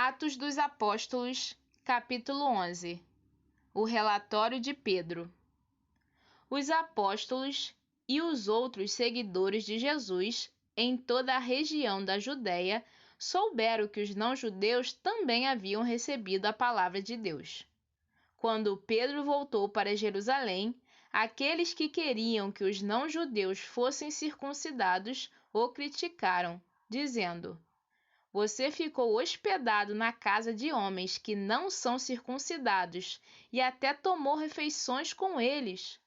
Atos dos Apóstolos, capítulo 11. O relatório de Pedro. Os apóstolos e os outros seguidores de Jesus em toda a região da Judéia souberam que os não-judeus também haviam recebido a palavra de Deus. Quando Pedro voltou para Jerusalém, aqueles que queriam que os não-judeus fossem circuncidados o criticaram, dizendo: "Você ficou hospedado na casa de homens que não são circuncidados e até tomou refeições com eles."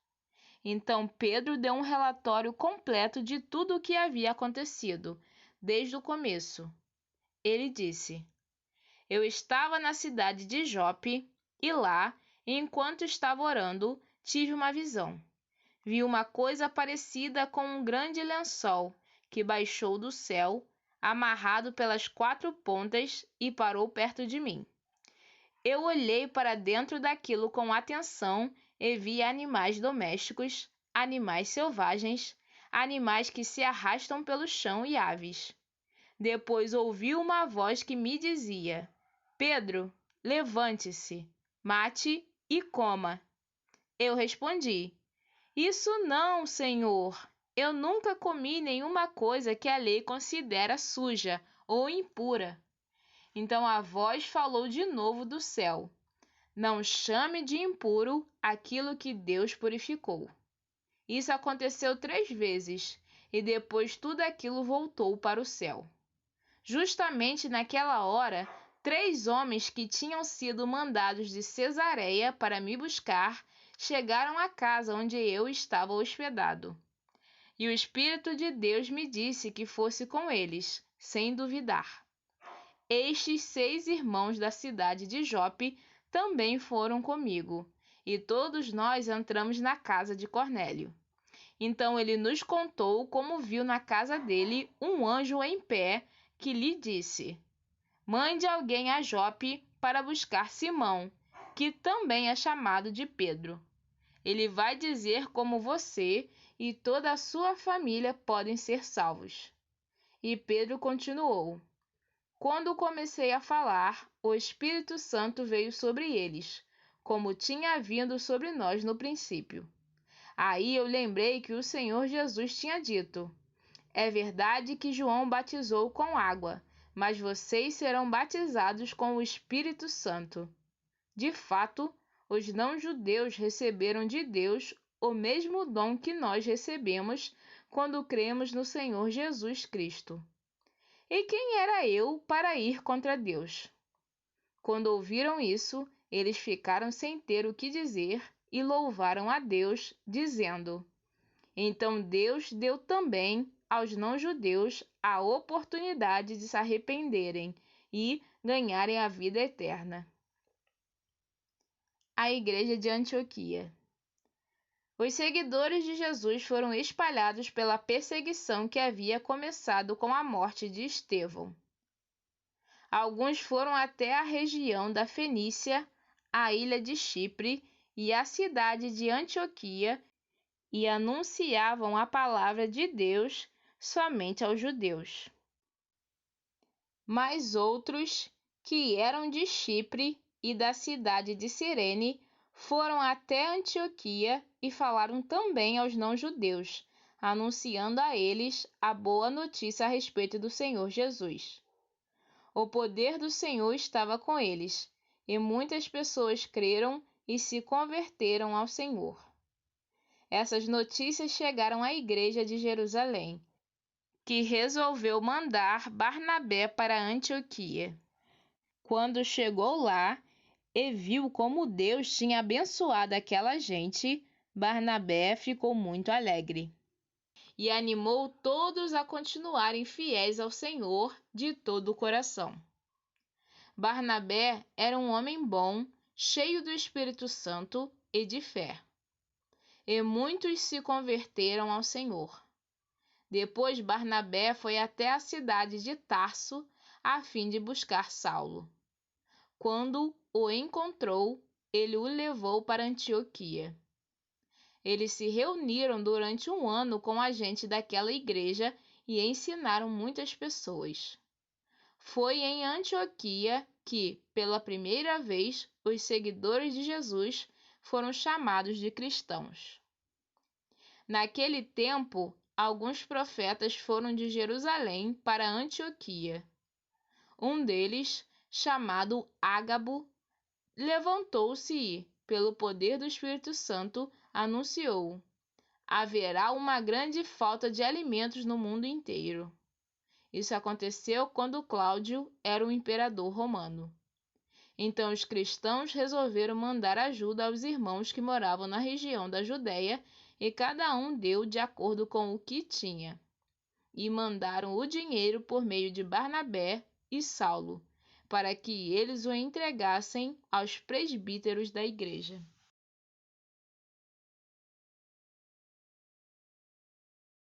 Então Pedro deu um relatório completo de tudo o que havia acontecido, desde o começo. Ele disse: "Eu estava na cidade de Jope e lá, enquanto estava orando, tive uma visão. Vi uma coisa parecida com um grande lençol que baixou do céu, amarrado pelas 4 pontas, e parou perto de mim. Eu olhei para dentro daquilo com atenção e vi animais domésticos, animais selvagens, animais que se arrastam pelo chão e aves. Depois ouvi uma voz que me dizia: 'Pedro, levante-se, mate e coma.' Eu respondi: 'Isso não, Senhor. Eu nunca comi nenhuma coisa que a lei considera suja ou impura.' Então a voz falou de novo do céu: 'Não chame de impuro aquilo que Deus purificou.' Isso aconteceu 3 vezes, e depois tudo aquilo voltou para o céu. Justamente naquela hora, 3 homens que tinham sido mandados de Cesareia para me buscar chegaram à casa onde eu estava hospedado. E o Espírito de Deus me disse que fosse com eles, sem duvidar. Estes 6 irmãos da cidade de Jope também foram comigo, e todos nós entramos na casa de Cornélio. Então ele nos contou como viu na casa dele um anjo em pé que lhe disse: 'Mande alguém a Jope para buscar Simão, que também é chamado de Pedro. Ele vai dizer como você e toda a sua família podem ser salvos.' E Pedro continuou: 'Quando comecei a falar, o Espírito Santo veio sobre eles, como tinha vindo sobre nós no princípio. Aí eu lembrei que o Senhor Jesus tinha dito: "É verdade que João batizou com água, mas vocês serão batizados com o Espírito Santo." De fato, os não-judeus receberam de Deus o mesmo dom que nós recebemos quando cremos no Senhor Jesus Cristo. E quem era eu para ir contra Deus?" Quando ouviram isso, eles ficaram sem ter o que dizer e louvaram a Deus, dizendo: "Então Deus deu também aos não-judeus a oportunidade de se arrependerem e ganharem a vida eterna." A Igreja de Antioquia. Os seguidores de Jesus foram espalhados pela perseguição que havia começado com a morte de Estevão. Alguns foram até a região da Fenícia, a ilha de Chipre e a cidade de Antioquia e anunciavam a palavra de Deus somente aos judeus. Mas outros, que eram de Chipre e da cidade de Cirene, foram até Antioquia e falaram também aos não-judeus, anunciando a eles a boa notícia a respeito do Senhor Jesus. O poder do Senhor estava com eles, e muitas pessoas creram e se converteram ao Senhor. Essas notícias chegaram à igreja de Jerusalém, que resolveu mandar Barnabé para Antioquia. Quando chegou lá e viu como Deus tinha abençoado aquela gente, Barnabé ficou muito alegre e animou todos a continuarem fiéis ao Senhor de todo o coração. Barnabé era um homem bom, cheio do Espírito Santo e de fé, e muitos se converteram ao Senhor. Depois Barnabé foi até a cidade de Tarso a fim de buscar Saulo. Quando o encontrou, ele o levou para Antioquia. Eles se reuniram durante 1 ano com a gente daquela igreja e ensinaram muitas pessoas. Foi em Antioquia que, pela primeira vez, os seguidores de Jesus foram chamados de cristãos. Naquele tempo, alguns profetas foram de Jerusalém para Antioquia. Um deles, chamado Ágabo, levantou-se e, pelo poder do Espírito Santo, anunciou: haverá uma grande falta de alimentos no mundo inteiro. Isso aconteceu quando Cláudio era o imperador romano. Então os cristãos resolveram mandar ajuda aos irmãos que moravam na região da Judéia, e cada um deu de acordo com o que tinha. E mandaram o dinheiro por meio de Barnabé e Saulo, para que eles o entregassem aos presbíteros da igreja.